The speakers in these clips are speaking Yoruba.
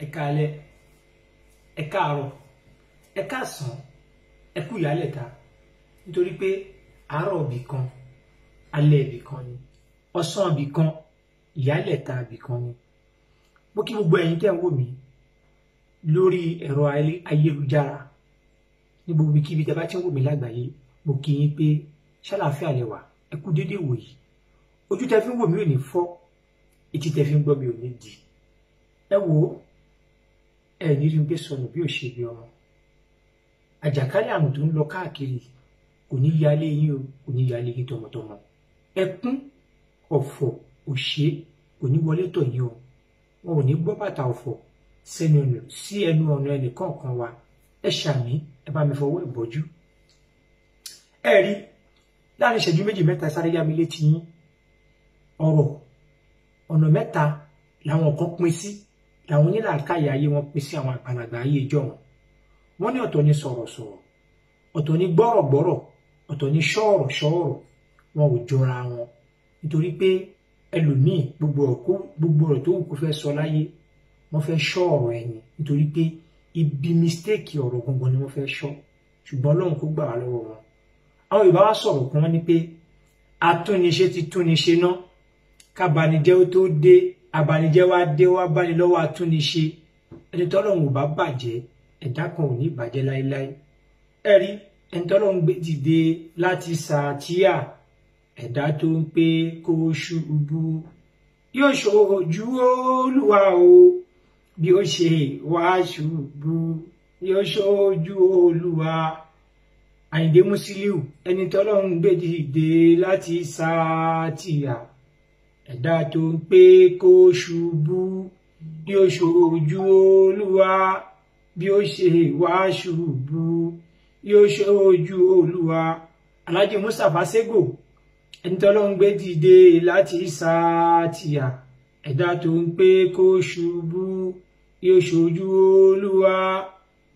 ẹ káalẹ́, ẹ káàárọ̀, ẹ káàsán, ẹ kú ìyálẹ̀ta nítorí pé àárọ̀ ibì kan, alẹ́ ibì kan ni, ọ̀sán ibì kan, ìyálẹ̀ta ibì kan ni. Mo kí gbogbo ẹ̀yin tẹ́ ń wò mí lórí ẹ̀rọ ayélujára ní gbogbo ibikíbi tẹ́ bá ti ń wò mí lágbàáyé. Mo kí yín pé ṣàlàáfíà lẹ wà, ẹ kú déédéé wò yìí. Ojú tẹ́ fi ń wò mí ò ní fọ́, etí tẹ́ fi ń gbọ́ mi ò ní di. Ẹ wò ó, ẹ ní rí gbé sọnù bí ò ṣe bí ọmọ. Àjàkálẹ̀ àrùn tó ń lọ káàkiri kò ní yálé yín o, kò ní yálé yín tọmọtọmọ. Ẹkún, ọ̀fọ̀, òṣè kò ní wọlé tọ̀ yín o. Wọn ò ní gbọ́ bàtà ọ̀fọ̀ sí ẹnu ọ̀nà ẹnì kọ̀ọ̀kan wa. Ẹ ṣàmì, ẹ bá mi fọwọ́ ìbọ̀jú. Ẹ rí, láàrin ìṣẹ́jú méjì mẹ́ta sáré yá mi létí yín. Ọ̀nà mẹ́ta làwọn kan pín sí, làwọn onílàákàyè ayé wọn pín sí àwọn àgbàlagbà ayé ìjọ wọn. Wọ́n ní ọ̀tọ̀ ní sọ̀rọ̀sọ̀rọ̀, ọ̀tọ̀ ní gbọ́rọ̀gbọ́rọ̀, ọ̀tọ̀ ní ṣọ́ọ̀rọ̀. Wọn ò jọra wọn nítorí pé ẹlòmíì gbogbo ọ̀rọ̀ tó wù kó fẹ́ sọ láyé wọ́n fẹ́ ṣọ́ ọ̀rọ̀ ẹni nítorí pé ibi mistake ọ̀rọ̀ gangan ni wọ́n fẹ́ ṣọ́, ṣùgbọ́n Ọlọ́run kó gbà wá lọ́wọ́ wọn. Àwọn Yorùbá wá sọ̀rọ̀ kan ní pé atúniṣe ti túniṣe ná, kábanijẹ́ ó tó dé, abanijẹ́ wá dé wá báni lọ́wọ́ atúniṣe. Ẹni tọ́lọ́run ò bá bàjẹ́, ẹ̀dá kan ò ní bàjẹ́ láéláé. Ẹ rí, ẹni tọ́lọ́run gbé dìde láti sàtíà, ẹ̀dá tó ń pé kó ṣubú yóò ṣojú Olúwa o, bí ó ṣe wá ṣubú yóò ṣojú Olúwa. Àyìndé Músílíù, ẹni tọ́lọ́run gbé dìde láti sàtíà, ẹ̀dá tó ń pé kó ṣubú yóò ṣojú Olúwa, bí ó ṣe wá ṣubú yóò ṣojú Olúwa. Alhaji Mustapha Sego, ẹni tọ́lọ́run gbé dìde láti sàtíà, ẹ̀dá tó ń pé kó ṣubú yóò ṣojú Olúwa,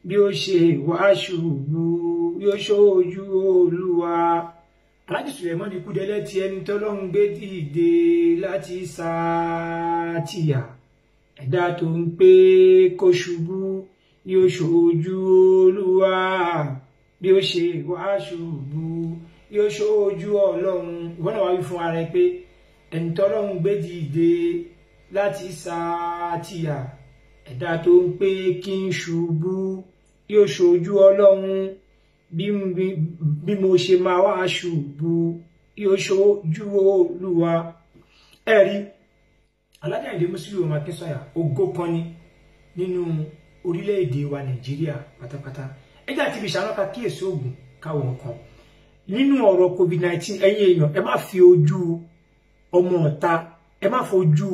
bí ó ṣe wá ṣubú yóò ṣojú Olúwa. Alhaji Suleiman Ikúdẹlẹ ti ẹni tọ́lọ́run gbé dìde láti sàtíà, ẹ̀dá tó ń pé kó ṣubú yóò ṣojú Olúwa, bí ó ṣe wá ṣubú yóò ṣojú Ọlọ́run. Ìwọ náà wá wí fún ara ẹ pé ẹni tọ́lọ́run gbé dìde láti sàtíà, ẹ̀dá tó ń pé kí n ṣubú yóò ṣojú Ọlọ́run, bí mo ṣe máa wá ṣubú yóò ṣojú Olúwa. Ẹ rí, Alhaji Àyìndé Músílíù ọmọ Akínsànyà ògo kan ni nínú orílẹ̀-èdè wa Nàìjíríà pátápátá. Ẹjẹ́ àti ibi ìṣàlọ́ka kíyèsí oògùn káwọn kan nínú ọ̀rọ̀ COVID-19. Ẹ̀yin èèyàn, ẹ má fi ojú ọmọ ọ̀ta, ẹ má fojú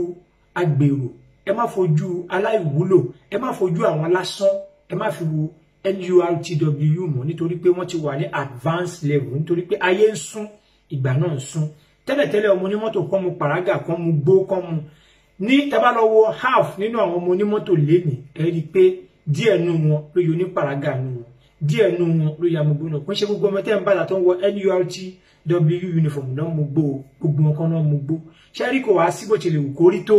agbèrò, ẹ má fojú aláìwúlò, ẹ má fojú àwọn lásán, ẹ má fi wo NURTW mọ́, nítorí pé wọ́n ti wà ní advanced level, nítorí pé ayé ń sún, ìgbà náà ń sún. Tẹ́lẹ̀tẹ́lẹ̀ ọmọ onímọ́tò kan mu pàrágà, kan mu gbó, kan mu ní tẹ́ bá lọ wo half nínú àwọn ọmọ onímọ́tò lénìí, ẹ rí i pé díẹ̀ nù wọn ló yọ ní pàrágà nù wọn, díẹ̀ nù wọn ló ya mugbó náà. Kò ń ṣe gbogbo ọmọ tẹ́ ń bàtà tó ń wọ NURTW uniform náà mu gbó, gbogbo wọn kan náà mu gbó. Ṣé rí kò wá sí bó tilẹ̀ wù kó rí tó,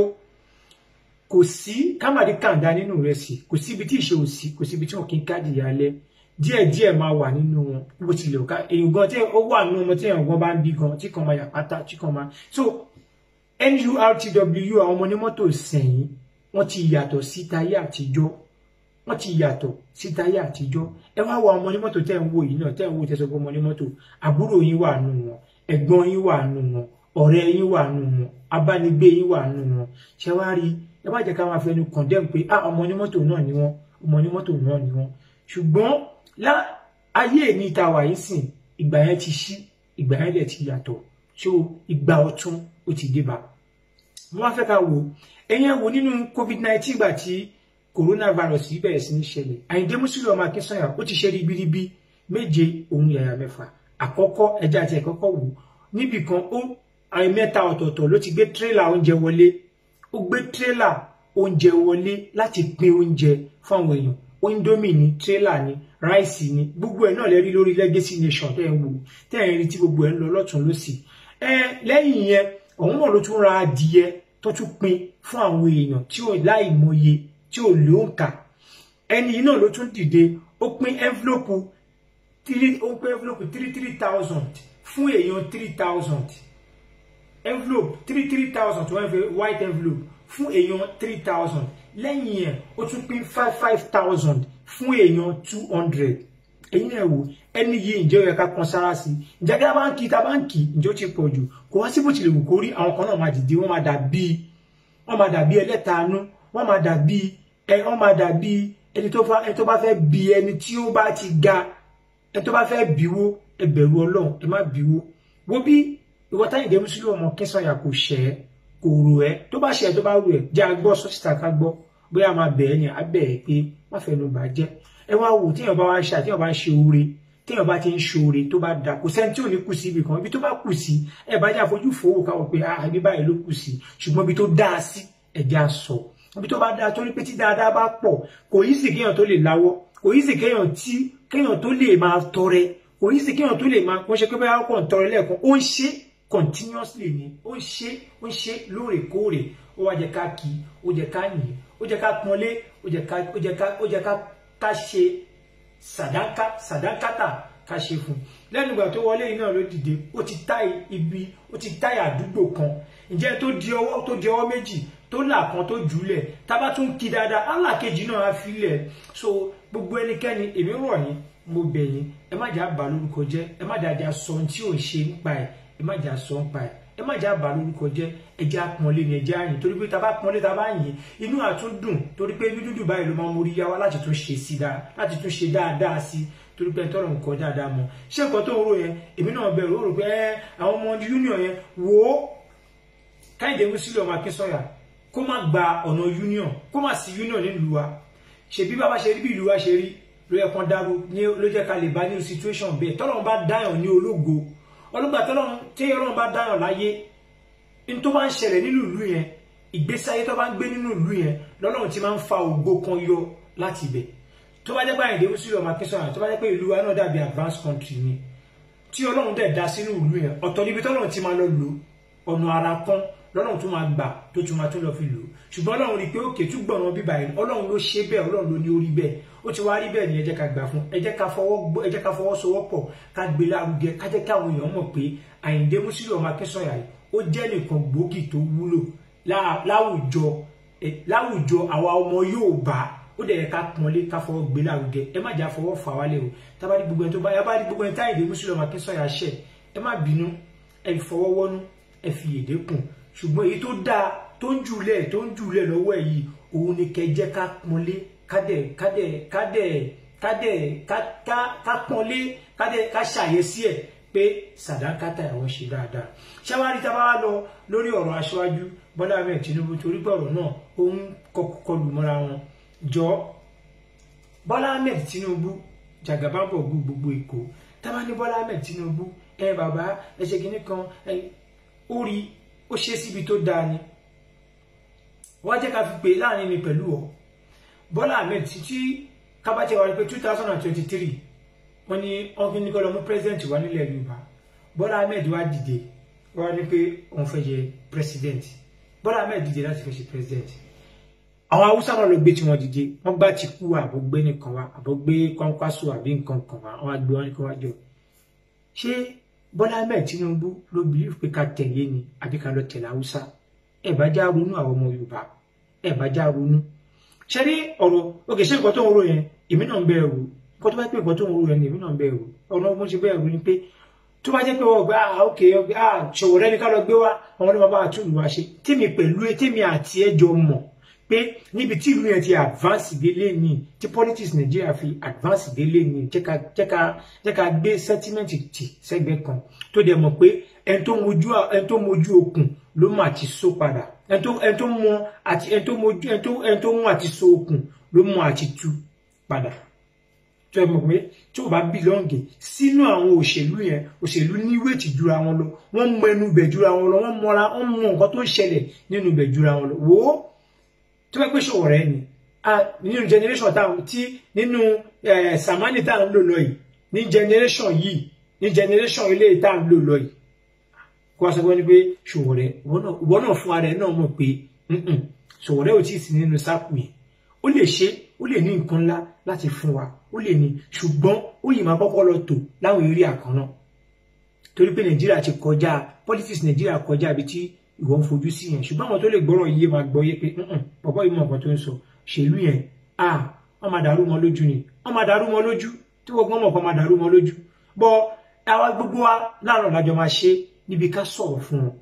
kò sí kámàdé kàńdá nínú rẹ̀ sí, kò síbi tí ìṣe ò sí, kò síbi tí wọn kì í káàdì ìyálẹ̀. Díẹ̀ máa wà nínú wọn bó tilẹ̀ ò ká èyí gan tí ó wà nínú ọmọ tí èèyàn gan bá ń bí gan tí kan máa yà pátá tí kan máa. So NURTW àwọn ọmọ onímọ́tò sẹ́yìn wọ́n ti yàtọ̀ sí táyé àtijọ́, wọ́n ti yàtọ̀ sí táyé àtijọ́. Ẹ wá wo ọmọ onímọ́tò tẹ́ ń wò yìí náà, tẹ́ ń wò tẹ́sọ̀gbọ́n ọmọ onímọ́tò, àbúrò yín wà nù wọn, ẹ̀gbọ́n yín wà nù wọn, ọ̀rẹ́ yín wà nù wọn, abánigbé yín wà nù wọn. Ṣé wá rí, ẹ má jẹ́ ká máa fẹnu condemn pé ọmọ onímọ́tò náà ni wọ́n, ọmọ onímọ́tò náà ni wọ́n. Ṣùgbọ́n ayé ní ta wà yìí sìn, ìgbà yẹn ti ṣí, ìgbà yẹn dẹ̀ ti yàtọ̀. So ìgbà ọ̀tun ó ti dé bá. Mo wá fẹ́ ká wò ẹ̀yin wò nínú COVID-19 ìgbà tí coronavirus yìí bẹ̀rẹ̀ sí ní ṣẹlẹ̀. Àyìndé Músílíù ọmọ Akínsànyà ó ti ṣe ribiribi méje òun yàyà mẹ́fà. Àkọ́kọ́ ẹja àti ẹ̀kọ́kọ́ wò níbì kan mẹ́ta ọ̀tọ̀ọ̀tọ̀ ló ti gbé tírélà oúnjẹ wọlé. Ó gbé tírélà oúnjẹ wọlé láti pín oúnjẹ fáwọn èèyàn. Indomie ni, tírélà ni, ráìsì ni, gbogbo ẹ̀ náà lè rí lórí Legacy Nation tẹ́ ń wò, tẹ́ ń rí tí gbogbo ẹ̀ ń lọ lọ́tún lósì. Lẹ́yìn yẹn, òun náà ló tún ra adìyẹ tó tún pín fún àwọn èèyàn tí ò láìmọye tí ò lóǹkà ẹni yìí náà ló tún dìde ó pín envelope 3,000 fún èèyàn 3,000 envelope 3,000 tó wọ́n fi white envelope fún èèyàn 3,000 lẹ́yìn ẹ̀ ó tún pín 5,000 fún èèyàn 200 ẹ̀yin náà wò ẹni yìí ǹjẹ́ ó yẹ ká kan sára sí ǹjẹ́ kí tá bá ń kì ǹjẹ́ ó ti pọ̀ jù kò wá sí bó tilẹ̀ wù kó rí àwọn kan náà máa dìde wọ́n máa dàbí ẹlẹ́taanú wọ́n máa dàbí ẹni tó bá fẹ́ bi ẹni tí ó bá ti ga ẹni tó bá fẹ́ bíwó ẹ bẹ̀rù Ọlọ́run ẹ má bíwó wo bí ìwọ Táyìndé Músílù ọmọ Kínsànyà kò ṣẹ̀ kò rò ẹ́ tó bá ṣẹ̀ tó bá rò ẹ́ jẹ́ agbọ́ sọ́sítà ká gbọ́ bóyá máa bẹ̀ ẹ́ ni abẹ́ ẹ̀ pé wọ́n fẹ́ ló bà jẹ́ ẹ wá wò téèyàn bá wá ṣe àtéèyàn bá ń ṣe oore téèyàn bá ti ń ṣe oore tó bá da kò sẹ́ni tí ò ní kù sí ibì kan ibi tó bá kù sí ẹ bá jẹ́ àfojú fowó káwọ́ pé ibi báyìí ló kù sí ṣùgbọ́n ibi tó dáa sí ẹ̀jẹ̀ á sọ ibi tó bá dáa torí pé tí dáadáa bá pọ̀ kò yí sì kéèyàn tó lè láwọ́ kò yí sì kéèyàn tó lè máa tọrẹ kò yí sì kéèyàn tó lè máa kó ṣe pé báyà ó kàn tọrẹ lẹ́ẹ̀kan ó ń ṣe continuously ni ó ń ṣe lóòrèkóòrè ó wá jẹ́ ká kí ó jẹ́ ká yìn ó jẹ́ ká pọ́nlé ó jẹ́ ká ṣe sàdánkátà ká ṣe fún lẹ́nu ìgbà tó wọlé yìí náà ló dìde ó ti táì àdúgbò kan ǹjẹ́ tó di ọwọ́ méjì tó là kan tó jùlẹ̀ tábà tún kí dáadáa alákejì náà á filẹ̀ so gbogbo ẹnikẹ́ni èmi rọ̀ yín mo bẹ̀ yín ẹ má jà bà lórúkọ jẹ́ ẹ má jà sọ ohun tí ò ń ṣe nípa ẹ̀ ẹ má jà sọ nípa ẹ̀ ẹ má jà bà lórúkọ jẹ́ ẹ jẹ́ àpọ́nlé ni ẹ jẹ́ àyìn torí pé tá bá pọ́nlé tá bá yìn inú àtúndùn torí pé dúdú báyìí ló máa mórí yá wa láti tún ṣe dáadáa sí torí pé tọrọ nǹkan dáadáa mọ ṣé nǹkan tó ń rò yẹn èmi náà bẹ̀rù ó rò pé àwọn ọmọ union yẹn wò ó Táyìndé Músílù ọmọ Akínsànyà kó má gba ọ̀nà union kó má sí union nílùú wa ṣèbí bá ṣe rí bí ìlú wa ṣe rí ló yẹ kán dáró ló jẹ́ ká lè bá ní situation bẹ́ẹ̀ tọ́lọ́run bá dáyàn ní ológo ọlọ́gbà tí Ọlọ́run bá dáyàn láyé ní tó bá ń ṣẹlẹ̀ nínú ìlú yẹn ìgbésí ayé tó bá ń gbé nínú ìlú yẹn lọ́lọ́run ti máa ń fa ògo kan yọ láti ibẹ̀ tó bá jẹ́ pé Táyìndé Músílù ọmọ Akínsànyà tó bá jẹ́ pé ìlú wa náà dàbí advanced country ni tí Ọlọ́run dẹ̀ dá sínú ìlú yẹn ọ̀tọ̀ níbi tọ́lọ́run ti máa lọ lò ọ̀nà ara kan lọ́lọ́run tó máa gbà tó tún máa tó lọ fi lò ṣùgbọ́n Ọlọ́run rí pé òkè tún gbọ̀ràn bíbá yìí Ọlọ́run ló ṣe bẹ́ẹ̀ Ọlọ́run ló ní orí bẹ́ẹ̀ ó ti wá rí bẹ́ẹ̀ ni ẹ jẹ́ ká gbà fún ẹ jẹ́ ká fọwọ́sowọ́pọ̀ ká gbé lárugẹ ká jẹ́ káwọn èèyàn mọ̀ pé Táyìndé Músílù ọmọ Akínsànyà yìí ó jẹ́ nìkan gbòógì tó wúlò láwùjọ àwa ọmọ Yorùbá ó dẹ̀ yẹ ká pọ́nlé ká fọwọ́ gbé lárugẹ ẹ má jà fọwọ́ fà wálẹ̀ o tábàdí gbogbo ẹni tó bá yá bá rí gbogbo ẹni Táyìndé Músílù ọmọ Akínsànyà ṣẹ̀ ẹ má bínú ẹ fọwọ́ wọ́nú ẹ fi èdè kùn ṣùgbọ́n èyí tó dáa tó ń jùlẹ̀ lọ́wọ́ ẹ̀ yìí òun ni kẹ́ jẹ́ ká pọ́nlé ká pọ́nlé ká ṣàyẹ̀sí ẹ̀ pé sàdánkátà àwọn ṣe dáadáa ṣáwárí tá a bá wá lọ lórí ọ̀rọ̀ aṣáájú Bọ́lá Ahmed Tinubu torí pé ọ̀rọ̀ náà ó ń kọlù mọ́ra wọn jọ Bọ́lá Ahmed Tinubu jàgàbábọ̀ gbogbo Èkó tá a bá ní Bọ́lá Ahmed Tinubu bàbá ẹ ṣe kinní kan ó ṣe síbi tó dáa ni wọ́n jẹ́ ká fi pè láàrin mi pẹ̀lú ọ Bọ́lá Ahmed tí kábàtì wà ní pé 2023 wọ́n ní ọkùnrin ní kọ́ lọ mú president wà nílẹ̀ Yorùbá Bọ́lá Ahmed wá dìde wọ́n ní pé òun fẹ́ jẹ president Bọ́lá Ahmed dìde láti fẹ́ ṣe president àwọn Haúsá náà ló gbé tí wọ́n dìde wọ́n gbá ti kú àbọ̀gbé nìkan wá àbọ̀gbé kwankwaso àbí nǹkan kan wá wọ́n á gbé wọn nìkan wá jọ ṣé Bọ́lá Ahmed Tinubu ló believe pé ká tẹ̀lé ni àbí ká lọ tẹ̀lé Haúsá ẹ bá já ronú àwọn ọmọ Yorùbá ẹ bá já ronú ṣe rí ọ̀rọ̀ òkè ṣé nǹkan tó ń ro yẹn èmi náà ń bẹ̀rù nǹkan tó bá pé nǹkan tó ń ro yẹn èmi náà ń bẹ̀rù ọ̀nà ọmọ ṣe bẹ̀rù ni pé tó bá jẹ́ pé wọ́n gbá òkè Sowore ní ká lọ gbé wá àwọn ọmọ bá àtúndù wá ṣe tèmi àti ẹjọ́ mọ̀ pé níbi tí ìlú yẹn ti advance délé ní tí politics Nigeria fi advance délé ní jẹ́ ká gbé sentiment tì sẹ́gbẹ́ kan tó dẹ̀ mọ̀ pé ẹni tó mojú okùn ló mọ̀ àti so padà ẹni tó mọ̀ àti so okùn ló mọ̀ àti tú padà tó ẹ mọ̀ pé tí ò bá bílọ́ǹgì sínú àwọn òṣèlú ní wéètì jura wọn lọ wọ́n mọ ẹnu bẹ̀ jura wọn lọ wọ́n mọ nǹkan tó ń ṣẹlẹ̀ nínú bẹ̀ jura wọn lọ wò ó tó bá pé Sowore ni nínú generation táwọn tí nínú samani tá à ń lò lọ yìí ní generation ilé tá à ń lò lọ yìí kó wá sọ wọ́n ní pé Sowore ìwọ náà fún ara ẹ̀ náà mọ̀ pé Sowore ò tí ì sí nínú sáàpù yẹn ó lè ṣe ó lè ní nǹkan ńlá láti fún wa ó lè ní ṣùgbọ́n ó yìí máa kọ́kọ́ lọ tò láwọn eré àkànná torí pé Nàìjíríà ti kọjá politics Nàìjíríà kọjá ibi tí ìwọ ń fojú sí yẹn ṣùgbọ́n àwọn tó lè gbọ́rọ̀ yìí máa gbọ́ yé pé bọ̀bọ́ yìí mọ̀ nǹkan tó ń sọ ṣèlú yẹn wọ́n máa dàrú wọn lójú ni wọ́n máa dàrú wọn lójú tí wọ́n gbọ́n mọ̀ kan máa dàrú wọn lójú bọ́ àwa gbogbo wa láàárọ̀ lájọ máa ṣe níbi ká sọ̀rọ̀ fún wọn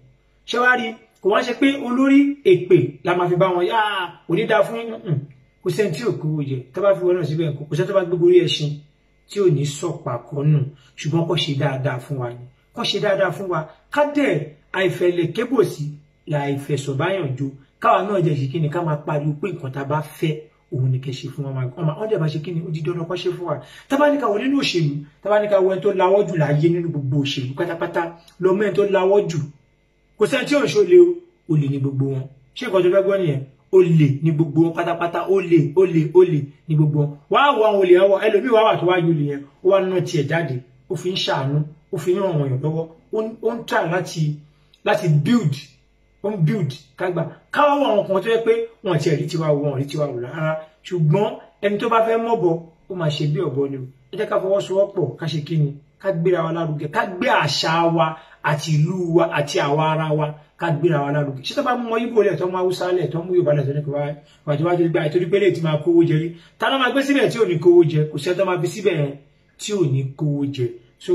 ṣé wá rí kò wá ṣe pé olórí èpè la máa fi bá wọn onídàá fún kò sẹ́ni tí ò kówó jẹ tó bá fi wọn náà síbẹ̀ kò sẹ́ni tó bá gbogbo orí ẹṣin tí ò ní sọ̀pà kọ́nù ṣùgbọ́n kó ṣe dáadáa fún wa ni kó ṣe dáadáa fún wa ká dẹ̀ àìfẹ̀lẹ̀ kébòsí láìfẹ̀sọ̀báyànjó káwa náà jẹ́ ṣe kíni ká máa pariwo pé nǹkan tá a bá fẹ́ òun ni kẹ́ ṣe fún wa wọ́n dẹ̀ bá ṣe kíni ó di dandan kó ṣe fún wa tábánikà wọ nínú òṣèlú tábánikà wọ ẹni tó lawọ́ jù láyé nínú gbogbo òṣèlú pátápátá lọ́mọ ẹni tó lawọ́ jù kò sẹ́ni tí ò ń ṣọlẹ̀ o olè ní gbogbo wọn ṣé nǹkan tó fẹ́ gbọ́ nìyẹn olè ní gbogbo wọn pátápátá olè ní gbogbo wọn wàá wọ àwọn olè ẹwọ ẹlòmíì wàá wà tó wá yọ olè yẹn ó wá ná tiẹ̀ jáde ó fi ń ṣàánú ó fi ń ràn wọ̀nyàn lọ́wọ́ ó ń tà láti build kágbà káwọ́ àwọn kan tó yẹ pé wọ́n ti rí tiwa wọ́n rí tiwa wò rárá ṣùgbọ́n ẹni tó bá fẹ́ mọ̀bọ ó máa ṣe bí ọ̀bọ ni o ẹ jẹ́ ká fọwọ́sowọ́pọ̀ ká ṣe kí ni ká gbéra wa lárugẹ ká gbé àṣà wa àti ìlú wa àti àwa ara wa ká gbéra wa lárugẹ ṣé tó bá mú Ìgbò lẹ̀ tó mú Haúsá lẹ̀ tó mú Yorùbá lẹ̀ tó ní kò wájú gbà ìtorí pé lè ti máa kówó jẹ rí ta ló máa gbé síbẹ̀ tí ò ní kówó jẹ kò sẹ́ni tó máa fi síbẹ̀ tí ò ní kówó jẹ so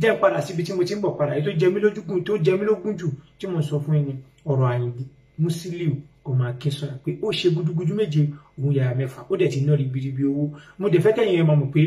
jẹ́ padà síbi tí mo ti ń bọ̀ padà èyí tó jẹ mí lógún jù tí mo sọ fún yín ni ọ̀rọ̀ Àyìndé Musiliu ọmọ Akínsọ́lá pé ó ṣe gudugudu méje òun yàrá mẹ́fà ó dẹ̀ ti ná ribiribi owó mo dẹ̀ fẹ́ kẹ́yìn ẹ̀ máa mọ̀ pé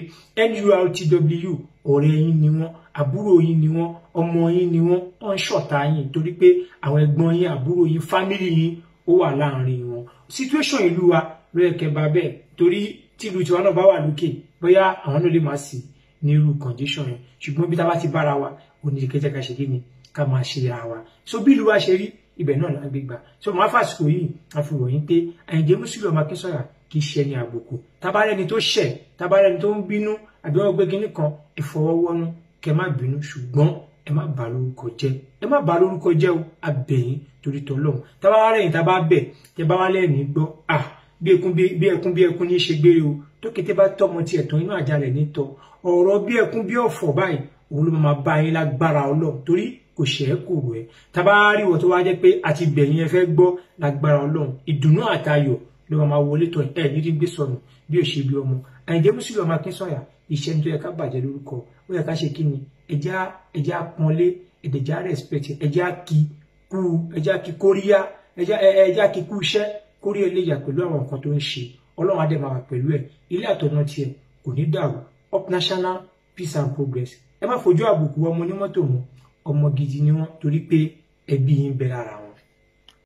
NURTW ọ̀rẹ́ yín ni wọ́n àbúrò yín ni wọ́n ọmọ yín ni wọ́n ń ṣọ̀tá yín torí pé àwọn ẹ̀gbọ́n yín àbúrò yín fámìlì yín ó wà láàrin wọn situation ìlú wa ló yẹ kẹ́ bá bẹ́ẹ̀ torí tí ìlú tiwa náà bá wà lókè bóyá àwọn náà lè máa sì ní irú condition yẹn ṣùgbọ́n bí tá bá ti bára wa oníkẹ́jẹ́ ká ṣe kí ni ká máa ṣe ra wa so bí ìlú wa ṣe rí ibẹ̀ náà la gbé gbà so máa fàsìkò yìí a fi wọ̀nyí pé Àyìndé Musiliu ọmọ Akínsọ́lá kì í ṣe ní àbùkù tabarẹ́ni tó ṣẹ̀ tabarẹ́ni tó ń bínú àbí wọ́n gbé kinní kan ìfọwọ́wọ́nú kẹ́ má bínú ṣùgbọ́n ẹ má bà lórúkọ jẹ́ o abẹ̀yìn torí tọ́lọ́run tabarẹ́yìn tabá bẹ̀ tẹ́ bá wá lẹ́ẹ̀ní gbọ́ bí ẹkún ní ṣe gbére o tó kété bá tọmọ tiẹ̀ tán inú àjálẹ̀ nítọ́ ọ̀rọ̀ bí ẹkún bí ọ̀fọ̀ báyìí òun ló máa bá yín lágbára Ọlọ́run torí kò ṣe é kò rẹ̀ tabari wọ̀ tó wá jẹ́ pé àti gbẹ̀yìn ẹ fẹ́ gbọ́ lágbára Ọlọ́run ìdùnnú àtayọ̀ ló máa wọlé tọ̀ ẹ̀ ní gbé sọnù bí ó ṣe bí ọmọ Àyìndé Musiliu ọmọ Akínsọ́lá iṣẹ́ tó yẹ ká bàjẹ́ lórúkọ ó yẹ ká ṣe kí ni ẹjẹ́ àpọ́nlé ẹ̀dẹ̀já respect ẹjẹ́ kí kóríyá ẹjẹ́ kí kú iṣẹ́ kórí ẹlẹ́yà pẹ̀lú àwọn nǹkan tó ń ṣe Ọlọ́run á dẹ̀ máa wà pẹ̀lú ẹ̀ ilé àtọ̀nà tiẹ̀ kò ní dàrú up national peace and progress ẹ má fojú àbùkù ọmọ onímọ́tò wọn ọmọ gidi ni wọ́n torí pé ẹbí yín bẹ lára wọn.